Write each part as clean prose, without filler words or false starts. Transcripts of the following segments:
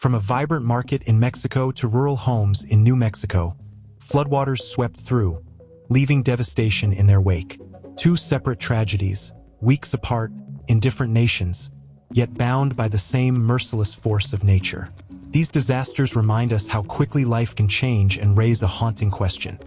From a vibrant market in Mexico to rural homes in New Mexico, floodwaters swept through, leaving devastation in their wake. Two separate tragedies, weeks apart, in different nations, yet bound by the same merciless force of nature. These disasters remind us how quickly life can change and raise a haunting question.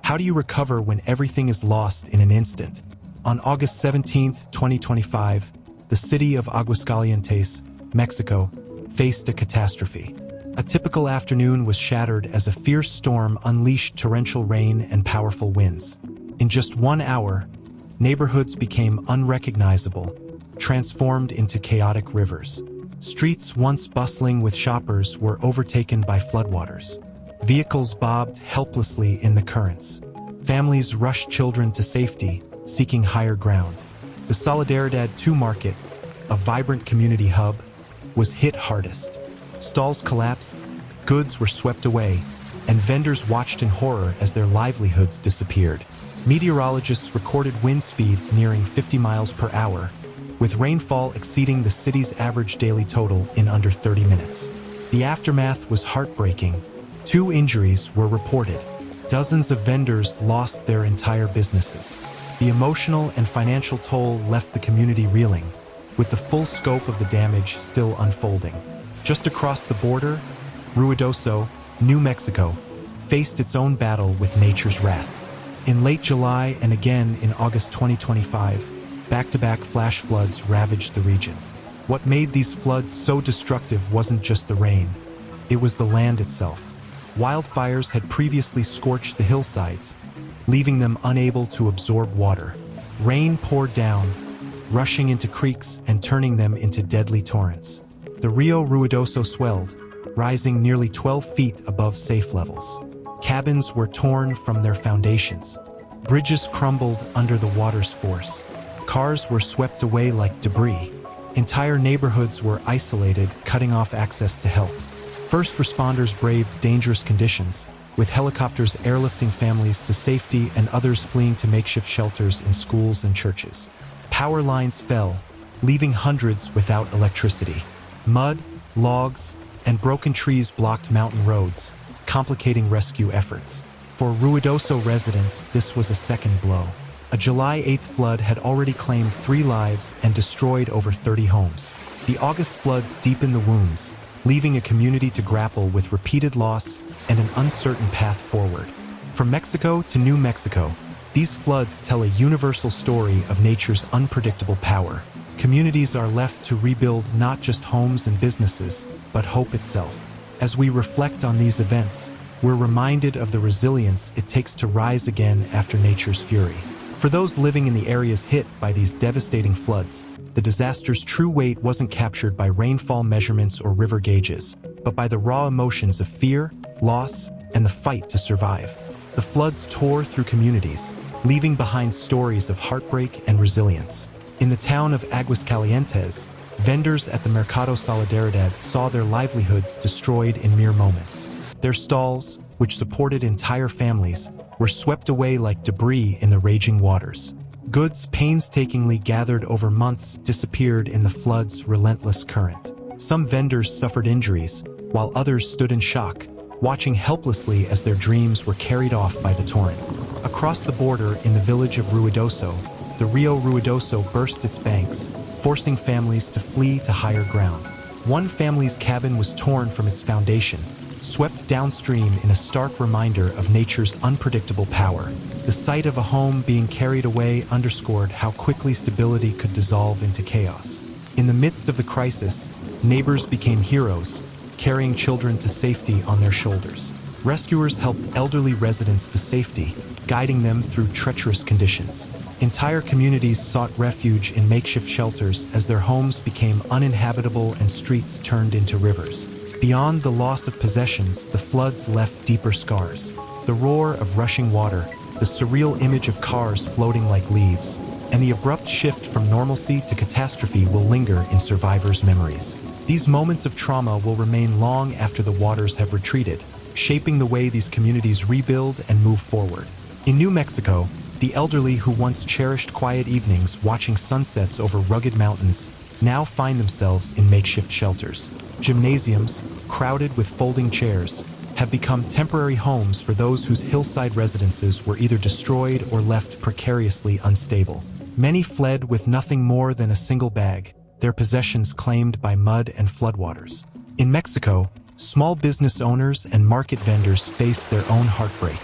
How do you recover when everything is lost in an instant? On August 17, 2025, the city of Aguascalientes, Mexico, faced a catastrophe. A typical afternoon was shattered as a fierce storm unleashed torrential rain and powerful winds. In just 1 hour, neighborhoods became unrecognizable, transformed into chaotic rivers. Streets once bustling with shoppers were overtaken by floodwaters. Vehicles bobbed helplessly in the currents. Families rushed children to safety, seeking higher ground. The Solidaridad 2 market, a vibrant community hub, was hit hardest. Stalls collapsed, goods were swept away, and vendors watched in horror as their livelihoods disappeared. Meteorologists recorded wind speeds nearing 50 miles per hour, with rainfall exceeding the city's average daily total in under 30 minutes. The aftermath was heartbreaking. 2 injuries were reported. Dozens of vendors lost their entire businesses. The emotional and financial toll left the community reeling, with the full scope of the damage still unfolding. Just across the border, Ruidoso, New Mexico, faced its own battle with nature's wrath. In late July and again in August 2025, back-to-back flash floods ravaged the region. What made these floods so destructive wasn't just the rain, it was the land itself. Wildfires had previously scorched the hillsides, leaving them unable to absorb water. Rain poured down, rushing into creeks and turning them into deadly torrents. The Rio Ruidoso swelled, rising nearly 12 feet above safe levels. Cabins were torn from their foundations. Bridges crumbled under the water's force. Cars were swept away like debris. Entire neighborhoods were isolated, cutting off access to help. First responders braved dangerous conditions, with helicopters airlifting families to safety and others fleeing to makeshift shelters in schools and churches. Power lines fell, leaving hundreds without electricity. Mud, logs, and broken trees blocked mountain roads, complicating rescue efforts. For Ruidoso residents, this was a second blow. A July 8th flood had already claimed 3 lives and destroyed over 30 homes. The August floods deepened the wounds, leaving a community to grapple with repeated loss and an uncertain path forward. From Mexico to New Mexico, these floods tell a universal story of nature's unpredictable power. Communities are left to rebuild not just homes and businesses, but hope itself. As we reflect on these events, we're reminded of the resilience it takes to rise again after nature's fury. For those living in the areas hit by these devastating floods, the disaster's true weight wasn't captured by rainfall measurements or river gauges, but by the raw emotions of fear, loss, and the fight to survive. The floods tore through communities, leaving behind stories of heartbreak and resilience. In the town of Aguascalientes, vendors at the Mercado Solidaridad saw their livelihoods destroyed in mere moments. Their stalls, which supported entire families, were swept away like debris in the raging waters. Goods painstakingly gathered over months disappeared in the flood's relentless current. Some vendors suffered injuries, while others stood in shock, watching helplessly as their dreams were carried off by the torrent. Across the border in the village of Ruidoso, the Rio Ruidoso burst its banks, forcing families to flee to higher ground. One family's cabin was torn from its foundation, swept downstream in a stark reminder of nature's unpredictable power. The sight of a home being carried away underscored how quickly stability could dissolve into chaos. In the midst of the crisis, neighbors became heroes, carrying children to safety on their shoulders. Rescuers helped elderly residents to safety, guiding them through treacherous conditions. Entire communities sought refuge in makeshift shelters as their homes became uninhabitable and streets turned into rivers. Beyond the loss of possessions, the floods left deeper scars. The roar of rushing water, the surreal image of cars floating like leaves, and the abrupt shift from normalcy to catastrophe will linger in survivors' memories. These moments of trauma will remain long after the waters have retreated, shaping the way these communities rebuild and move forward. In New Mexico, the elderly who once cherished quiet evenings watching sunsets over rugged mountains now find themselves in makeshift shelters. Gymnasiums, crowded with folding chairs, have become temporary homes for those whose hillside residences were either destroyed or left precariously unstable. Many fled with nothing more than a single bag, their possessions claimed by mud and floodwaters. In Mexico, small business owners and market vendors face their own heartbreak.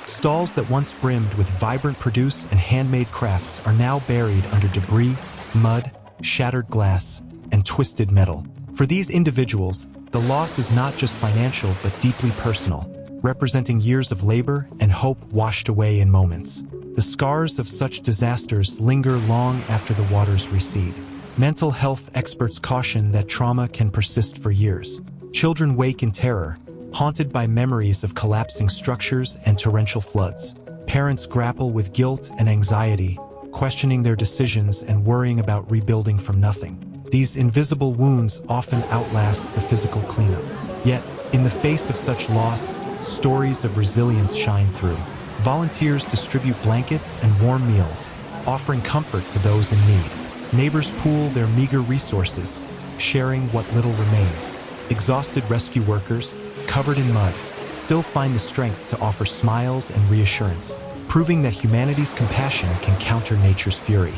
Stalls that once brimmed with vibrant produce and handmade crafts are now buried under debris, mud, shattered glass, and twisted metal. For these individuals, the loss is not just financial but deeply personal, representing years of labor and hope washed away in moments. The scars of such disasters linger long after the waters recede. Mental health experts caution that trauma can persist for years. Children wake in terror, haunted by memories of collapsing structures and torrential floods. Parents grapple with guilt and anxiety, questioning their decisions and worrying about rebuilding from nothing. These invisible wounds often outlast the physical cleanup. Yet, in the face of such loss, stories of resilience shine through. Volunteers distribute blankets and warm meals, offering comfort to those in need. Neighbors pool their meager resources, sharing what little remains. Exhausted rescue workers, covered in mud, still find the strength to offer smiles and reassurance, proving that humanity's compassion can counter nature's fury.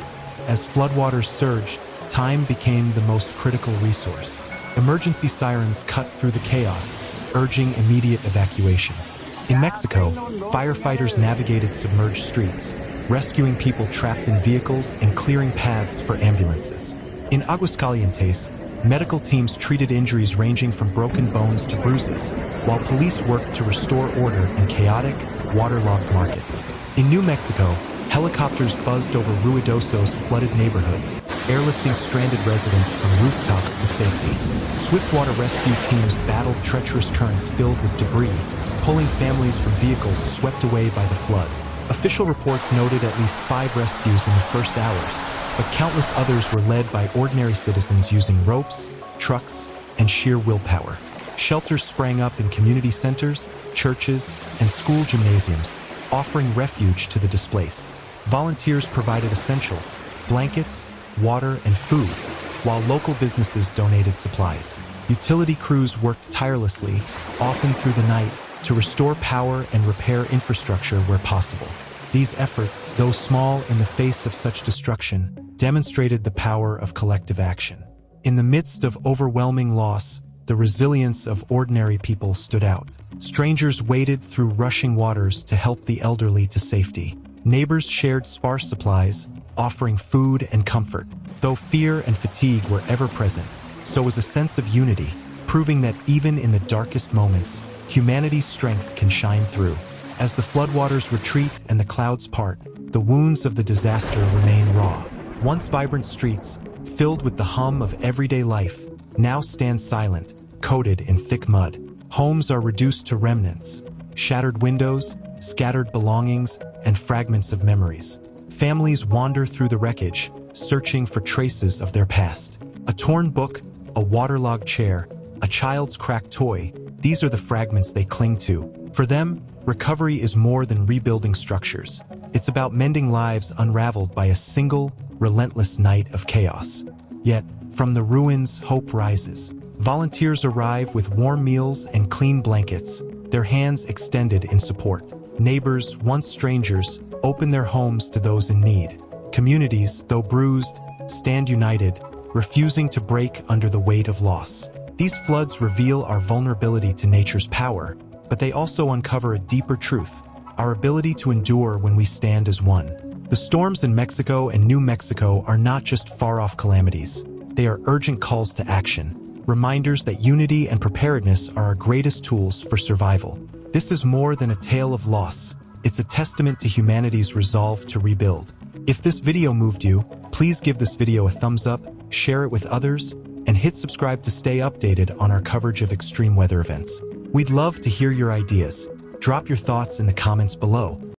As floodwaters surged, time became the most critical resource. Emergency sirens cut through the chaos, urging immediate evacuation. In Mexico, firefighters navigated submerged streets, rescuing people trapped in vehicles and clearing paths for ambulances. In Aguascalientes, medical teams treated injuries ranging from broken bones to bruises, while police worked to restore order in chaotic, waterlogged markets. In New Mexico, helicopters buzzed over Ruidoso's flooded neighborhoods, airlifting stranded residents from rooftops to safety. Swiftwater rescue teams battled treacherous currents filled with debris, pulling families from vehicles swept away by the flood. Official reports noted at least 5 rescues in the first hours, but countless others were led by ordinary citizens using ropes, trucks, and sheer willpower. Shelters sprang up in community centers, churches, and school gymnasiums, offering refuge to the displaced. Volunteers provided essentials, blankets, water, and food, while local businesses donated supplies. Utility crews worked tirelessly, often through the night, to restore power and repair infrastructure where possible. These efforts, though small in the face of such destruction, demonstrated the power of collective action. In the midst of overwhelming loss, the resilience of ordinary people stood out. Strangers waded through rushing waters to help the elderly to safety. Neighbors shared sparse supplies, offering food and comfort. Though fear and fatigue were ever present, so was a sense of unity, proving that even in the darkest moments, humanity's strength can shine through. As the floodwaters retreat and the clouds part, the wounds of the disaster remain raw. Once vibrant streets, filled with the hum of everyday life, now stand silent, coated in thick mud. Homes are reduced to remnants, shattered windows, scattered belongings, and fragments of memories. Families wander through the wreckage, searching for traces of their past. A torn book, a waterlogged chair, a child's cracked toy, these are the fragments they cling to. For them, recovery is more than rebuilding structures. It's about mending lives unraveled by a single, relentless night of chaos. Yet, from the ruins, hope rises. Volunteers arrive with warm meals and clean blankets, their hands extended in support. Neighbors, once strangers, open their homes to those in need. Communities, though bruised, stand united, refusing to break under the weight of loss. These floods reveal our vulnerability to nature's power, but they also uncover a deeper truth, our ability to endure when we stand as one. The storms in Mexico and New Mexico are not just far-off calamities. They are urgent calls to action, reminders that unity and preparedness are our greatest tools for survival. This is more than a tale of loss. It's a testament to humanity's resolve to rebuild. If this video moved you, please give this video a thumbs up, share it with others, and hit subscribe to stay updated on our coverage of extreme weather events. We'd love to hear your ideas. Drop your thoughts in the comments below.